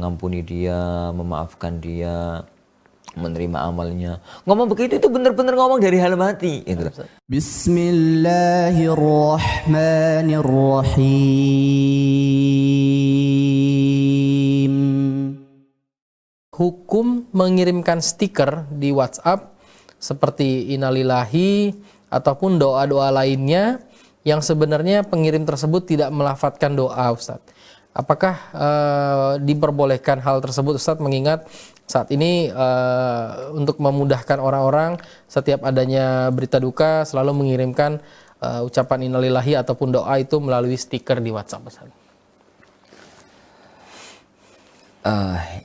mengampuni dia, memaafkan dia, menerima amalnya. Ngomong begitu itu benar-benar ngomong dari dalam hati gitu. Bismillahirrahmanirrahim. Hukum mengirimkan stiker di WhatsApp seperti innalillahi ataupun doa-doa lainnya yang sebenarnya pengirim tersebut tidak melafadzkan doa, Ustadz. Apakah diperbolehkan hal tersebut, Ustadz, mengingat saat ini untuk memudahkan orang-orang setiap adanya berita duka selalu mengirimkan ucapan innalillahi ataupun doa itu melalui stiker di WhatsApp, Ustadz?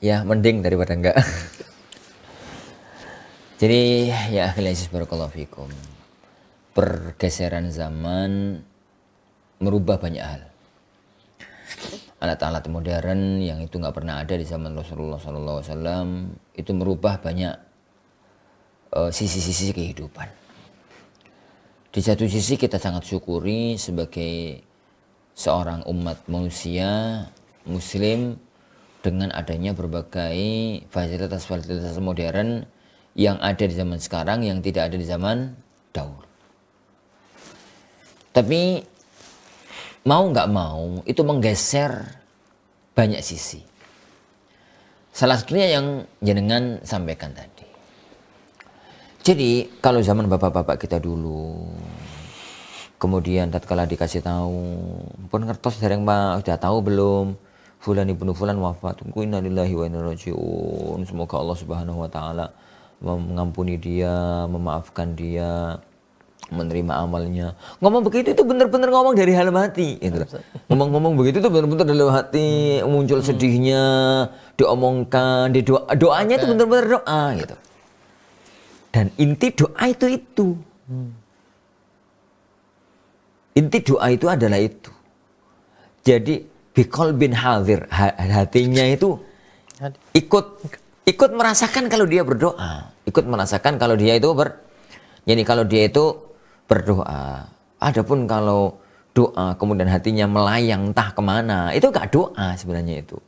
Ya mending daripada enggak. Jadi ya akhilaisis barakallahu fikum, pergeseran zaman merubah banyak hal. Alat-alat modern yang itu nggak pernah ada di zaman Rasulullah SAW itu merubah banyak sisi-sisi kehidupan. Di satu sisi kita sangat syukuri sebagai seorang umat manusia muslim dengan adanya berbagai fasilitas-fasilitas modern yang ada di zaman sekarang yang tidak ada di zaman dahulu. Tapi mau nggak mau itu menggeser banyak sisi. Salah satunya yang jenengan sampaikan tadi. Jadi kalau zaman bapak-bapak kita dulu, kemudian tatkala dikasih tahu, pun ngertos dari yang udah tahu belum, fulan ibnu fulan wafat, innalillahi wa inna ilaihi raji'un, semoga Allah Subhanahu wa taala mengampuni dia, memaafkan dia, menerima amalnya. Ngomong begitu itu benar-benar ngomong dari dalam hati gitu. Ngomong begitu itu benar-benar dalam hati, muncul sedihnya, diomongkan, doanya itu benar-benar doa gitu. Dan inti doa itu. Inti doa itu adalah itu. Jadi biqalbin hadir, hatinya itu ikut merasakan kalau dia berdoa, ikut merasakan kalau dia itu kalau dia itu berdoa. Adapun kalau doa kemudian hatinya melayang entah kemana, itu enggak doa sebenarnya itu.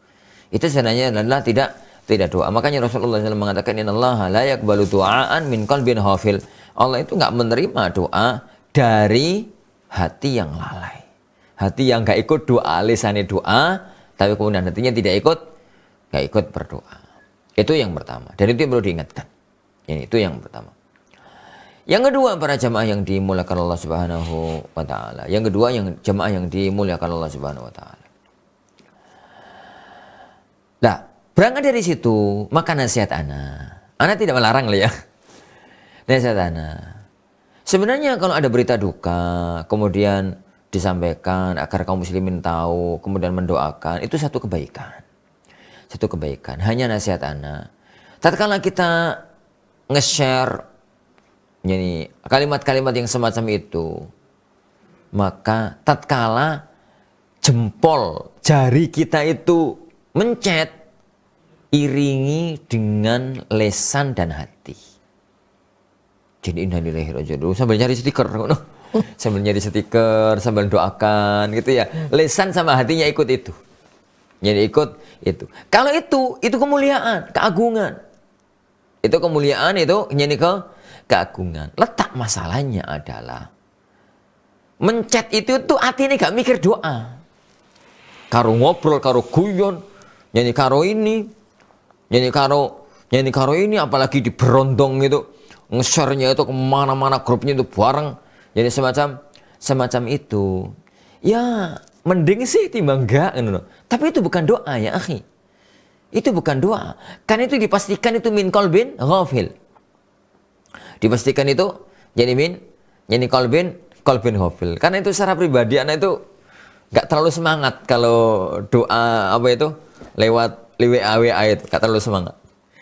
Itu sebenarnya adalah tidak doa. Makanya Rasulullah SAW mengatakan innallaha la yaqbalu du'aan min qalbin ghafil. Allah itu enggak menerima doa dari hati yang lalai. Hati yang gak ikut doa, lisannya doa, tapi kemudian hatinya tidak ikut berdoa. Itu yang pertama. Dan itu yang perlu diingatkan. Itu yang pertama. Yang kedua, para jamaah yang dimuliakan Allah Subhanahu wa taala. Yang kedua, jamaah yang dimuliakan Allah Subhanahu wa taala. Nah, berangkat dari situ, maka nasihat ana tidak melarang lah ya. Nasihat ana. Sebenarnya kalau ada berita duka, kemudian disampaikan agar kaum muslimin tahu, kemudian mendoakan, itu satu kebaikan. Satu kebaikan. Hanya nasihat ana, tatkala kita nge-share kalimat-kalimat yang semacam itu, maka tatkala jempol jari kita itu mencet, iringi dengan lesan dan hati. Jadi innalillahi wa inna ilaihi raji'un, sambil nyari stiker, sambil nyari stiker, sambil doakan gitu ya. Lesan sama hatinya ikut itu. Jadi ikut itu. Kalau itu kemuliaan, keagungan. Itu kemuliaan, itu nyanyi keagungan. Letak masalahnya adalah mencet itu tuh hati ini gak mikir doa. Karo ngobrol, karo guyon, nyanyi karo ini, nyanyi karo ini, apalagi di berondong itu, nge-share-nya itu kemana-mana, grupnya itu bareng. Jadi semacam itu. Ya mending sih timbang enggak. Tapi itu bukan doa ya akhi. Itu bukan doa. Karena itu dipastikan itu min qalbin ghafil. Dipastikan itu jadi qalbin ghafil. Karena itu secara pribadi anak itu enggak terlalu semangat kalau doa lewat WA itu, enggak terlalu semangat.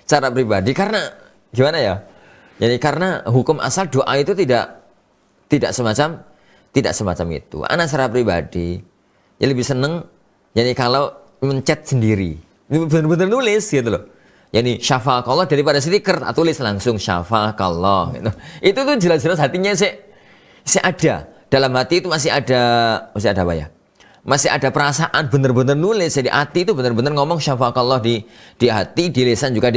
Secara pribadi karena gimana ya? Jadi karena hukum asal doa itu tidak semacam itu. Anak secara pribadi ya lebih seneng jadi kalau mencet sendiri, benar-benar nulis gitu loh. Yani syafaqallah daripada stiker, tulis langsung syafaqallah gitu. Itu tuh jelas-jelas hatinya sih ada. Dalam hati itu masih ada apa ya? masih ada perasaan bener-bener nulis, jadi hati itu bener-bener ngomong syafakallah di hati, di lisan juga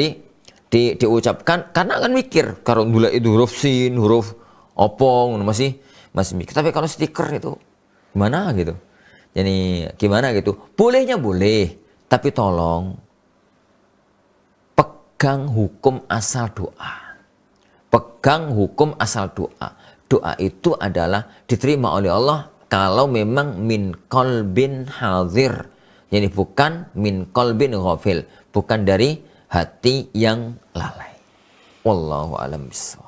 diucapkan, karena kan mikir kalau nulis itu huruf sin, huruf opong, masih mikir. Tapi kalau stiker itu gimana gitu, jadi gimana gitu, bolehnya boleh, tapi tolong pegang hukum asal doa. Pegang hukum asal doa. Doa itu adalah diterima oleh Allah kalau memang min qalbin hadir. Jadi bukan min qalbin ghafil, bukan dari hati yang lalai. Wallahu a'lam bishawab.